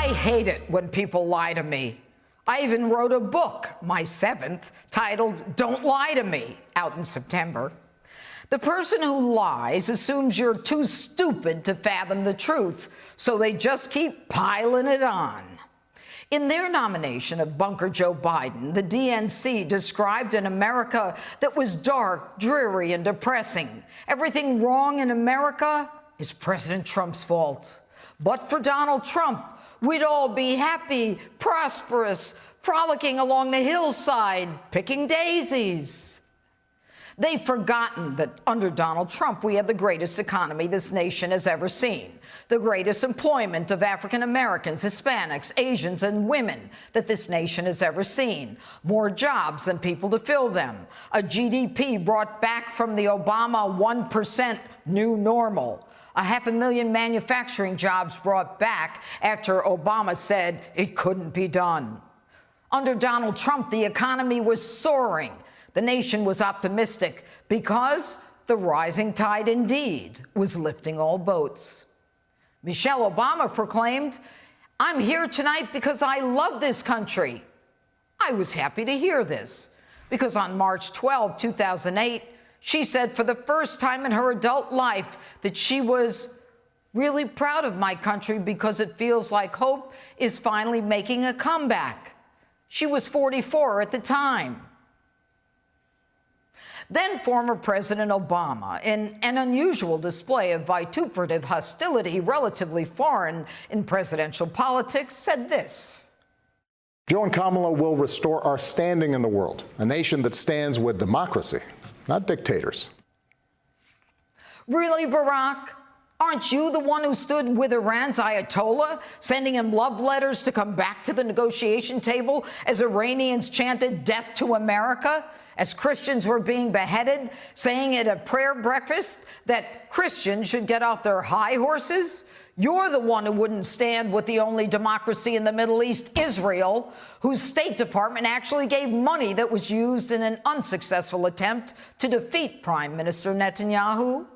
I hate it when people lie to me. I even wrote a book, my 7th, titled Don't Lie to Me, out in September. The person who lies assumes you're too stupid to fathom the truth, so they just keep piling it on. In their nomination of Bunker Joe Biden, the DNC described an America that was dark, dreary, and depressing. Everything wrong in America is President Trump's fault. But for Donald Trump, we'd all be happy, prosperous, frolicking along the hillside, picking daisies. They've forgotten that under Donald Trump, we had the greatest economy this nation has ever seen, the greatest employment of African Americans, Hispanics, Asians, and women that this nation has ever seen, more jobs than people to fill them, a GDP brought back from the Obama 1% new normal, 500,000 manufacturing jobs brought back after Obama said it couldn't be done. Under Donald Trump, the economy was soaring. The nation was optimistic because the rising tide indeed was lifting all boats. Michelle Obama proclaimed, "I'm here tonight because I love this country." I was happy to hear this because on March 12, 2008, she said for the first time in her adult life that she was really proud of my country because it feels like hope is finally making a comeback. She was 44 at the time. Then former President Obama, in an unusual display of vituperative hostility relatively foreign in presidential politics, said this. Joe and Kamala will restore our standing in the world, a nation that stands with democracy, not dictators. Really, Barack? Aren't you the one who stood with Iran's Ayatollah, sending him love letters to come back to the negotiation table as Iranians chanted death to America? As Christians were being beheaded, saying at a prayer breakfast that Christians should get off their high horses? You're the one who wouldn't stand with the only democracy in the Middle East, Israel, whose State Department actually gave money that was used in an unsuccessful attempt to defeat Prime Minister Netanyahu.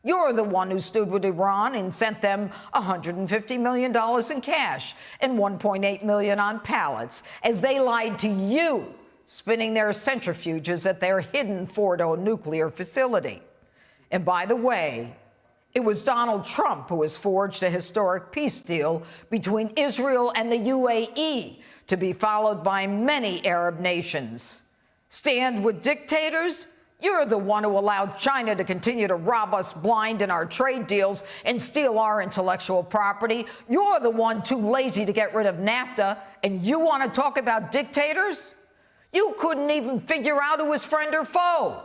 You're the one who stood with Iran and sent them $150 million in cash and $1.8 million on pallets as they lied to you, spinning their centrifuges at their hidden Fordo nuclear facility. And by the way, it was Donald Trump who has forged a historic peace deal between Israel and the UAE, to be followed by many Arab nations. Stand with dictators? You're the one who allowed China to continue to rob us blind in our trade deals and steal our intellectual property. You're the one too lazy to get rid of NAFTA, and you want to talk about dictators? You couldn't even figure out who was friend or foe.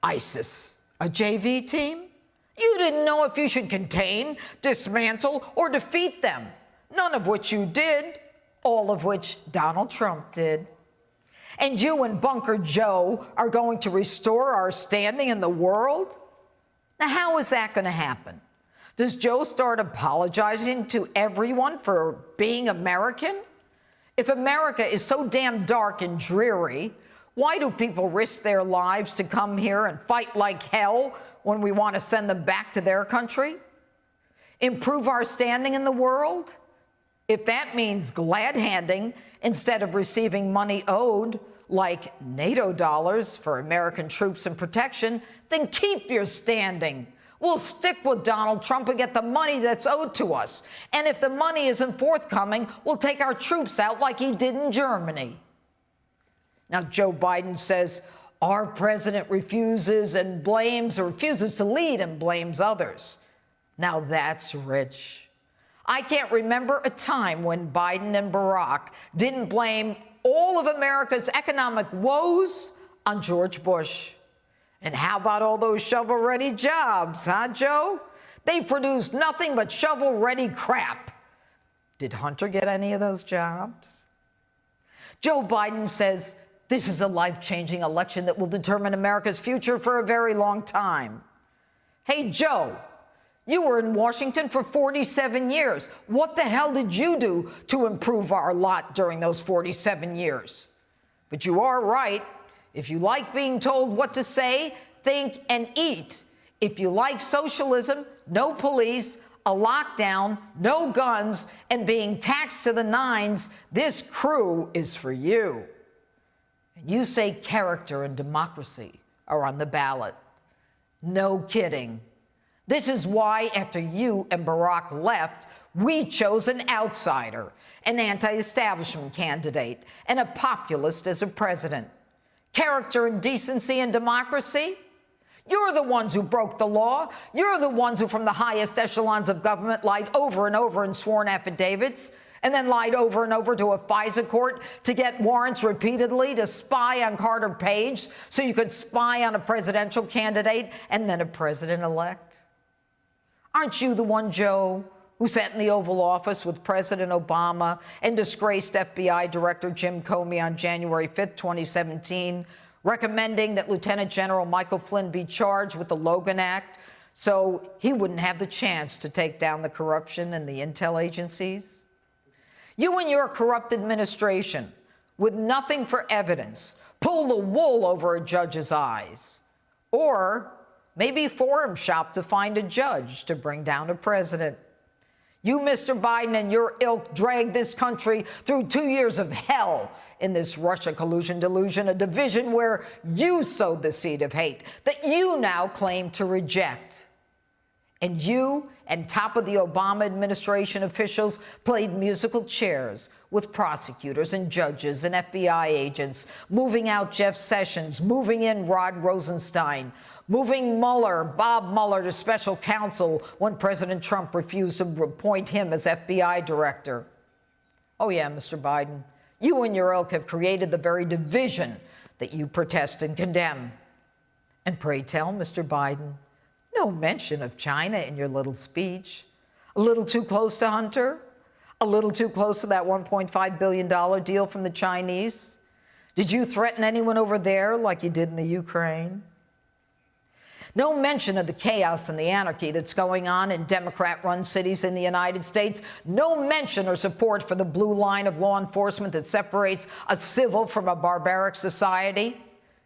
ISIS, a JV team? You didn't know if you should contain, dismantle, or defeat them, none of which you did, all of which Donald Trump did. And you and Bunker Joe are going to restore our standing in the world? Now, how is that going to happen? Does Joe start apologizing to everyone for being American? If America is so damn dark and dreary, why do people risk their lives to come here and fight like hell when we want to send them back to their country? Improve our standing in the world? If that means glad-handing instead of receiving money owed, like NATO dollars for American troops and protection, then keep your standing. We'll stick with Donald Trump and get the money that's owed to us. And if the money isn't forthcoming, we'll take our troops out like he did in Germany. Now, Joe Biden says our president refuses to lead and blames others. Now, that's rich. I can't remember a time when Biden and Barack didn't blame all of America's economic woes on George Bush. And how about all those shovel-ready jobs, huh, Joe? They produced nothing but shovel-ready crap. Did Hunter get any of those jobs? Joe Biden says this is a life-changing election that will determine America's future for a very long time. Hey, Joe, you were in Washington for 47 years. What the hell did you do to improve our lot during those 47 years? But you are right. If you like being told what to say, think, and eat, if you like socialism, no police, a lockdown, no guns, and being taxed to the nines, this crew is for you. And you say character and democracy are on the ballot. No kidding. This is why, after you and Barack left, we chose an outsider, an anti-establishment candidate, and a populist as a president. Character and decency and democracy? You're the ones who broke the law. You're the ones who, from the highest echelons of government, lied over and over in sworn affidavits, and then lied over and over to a FISA court to get warrants repeatedly to spy on Carter Page so you could spy on a presidential candidate and then a president-elect. Aren't you the one, Joe, who sat in the Oval Office with President Obama and disgraced FBI Director Jim Comey on January 5th, 2017, recommending that Lieutenant General Michael Flynn be charged with the Logan Act so he wouldn't have the chance to take down the corruption in the intel agencies? You and your corrupt administration, with nothing for evidence, pull the wool over a judge's eyes. Or maybe forum shop to find a judge to bring down a president. You, Mr. Biden, and your ilk dragged this country through 2 years of hell in this Russia collusion delusion, a division where you sowed the seed of hate that you now claim to reject. And you and top of the Obama administration officials played musical chairs with prosecutors and judges and FBI agents, moving out Jeff Sessions, moving in Rod Rosenstein, moving Bob Mueller to special counsel when President Trump refused to appoint him as FBI director. Oh yeah, Mr. Biden, you and your ilk have created the very division that you protest and condemn. And pray tell, Mr. Biden, no mention of China in your little speech. A little too close to Hunter? A little too close to that $1.5 billion deal from the Chinese? Did you threaten anyone over there like you did in the Ukraine? No mention of the chaos and the anarchy that's going on in Democrat-run cities in the United States. No mention or support for the blue line of law enforcement that separates a civil from a barbaric society.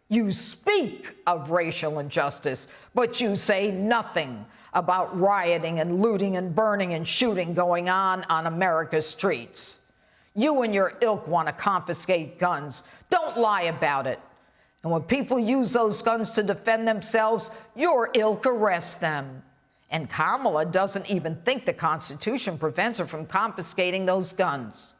You speak of racial injustice, but you say nothing about rioting and looting and burning and shooting going on America's streets. You and your ilk want to confiscate guns. Don't lie about it. And when people use those guns to defend themselves, your ilk arrests them. And Kamala doesn't even think the Constitution prevents her from confiscating those guns.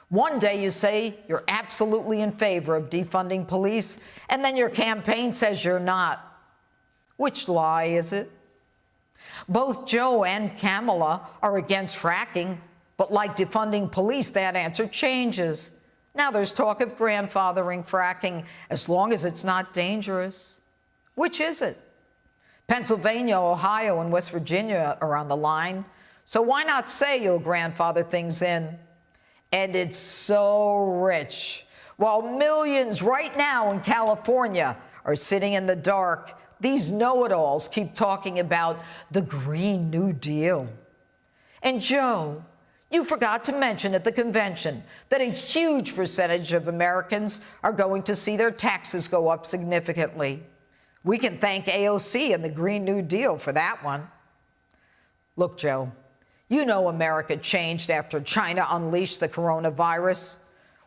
One day you say you're absolutely in favor of defunding police, and then your campaign says you're not. Which lie is it? Both Joe and Kamala are against fracking, but like defunding police, that answer changes. Now there's talk of grandfathering fracking as long as it's not dangerous. Which is it? Pennsylvania, Ohio, and West Virginia are on the line, so why not say you'll grandfather things in? And it's so rich. While millions right now in California are sitting in the dark, these know-it-alls keep talking about the Green New Deal. And Joe, you forgot to mention at the convention that a huge percentage of Americans are going to see their taxes go up significantly. We can thank AOC and the Green New Deal for that one. Look, Joe, you know America changed after China unleashed the coronavirus.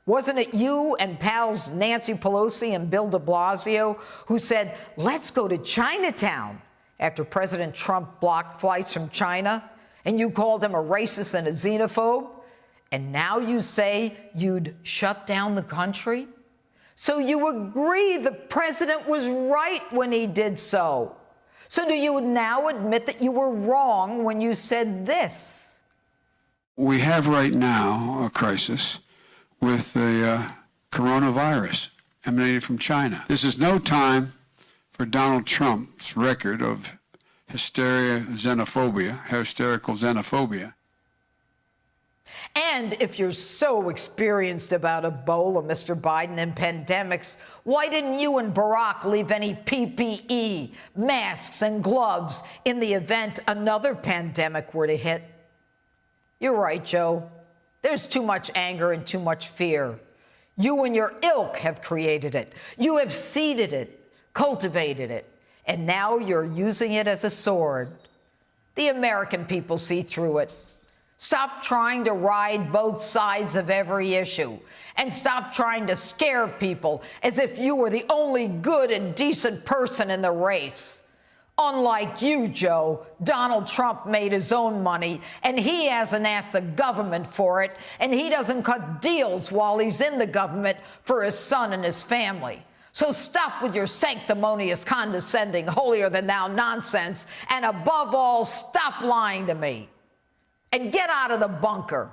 Wasn't it you and pals Nancy Pelosi and Bill de Blasio who said, let's go to Chinatown after President Trump blocked flights from China? And you called him a racist and a xenophobe? And now you say you'd shut down the country? So you agree the president was right when he did so. So do you now admit that you were wrong when you said this? We have right now a crisis with the coronavirus emanating from China. This is no time for Donald Trump's record of hysterical xenophobia. And if you're so experienced about Ebola, Mr. Biden, and pandemics, why didn't you and Barack leave any PPE, masks, and gloves in the event another pandemic were to hit? You're right, Joe. There's too much anger and too much fear. You and your ilk have created it. You have seeded it, cultivated it, and now you're using it as a sword. The American people see through it. Stop trying to ride both sides of every issue, and stop trying to scare people as if you were the only good and decent person in the race. Unlike you, Joe, Donald Trump made his own money, and he hasn't asked the government for it, and he doesn't cut deals while he's in the government for his son and his family. So stop with your sanctimonious, condescending, holier-than-thou nonsense, and above all, stop lying to me. And get out of the bunker.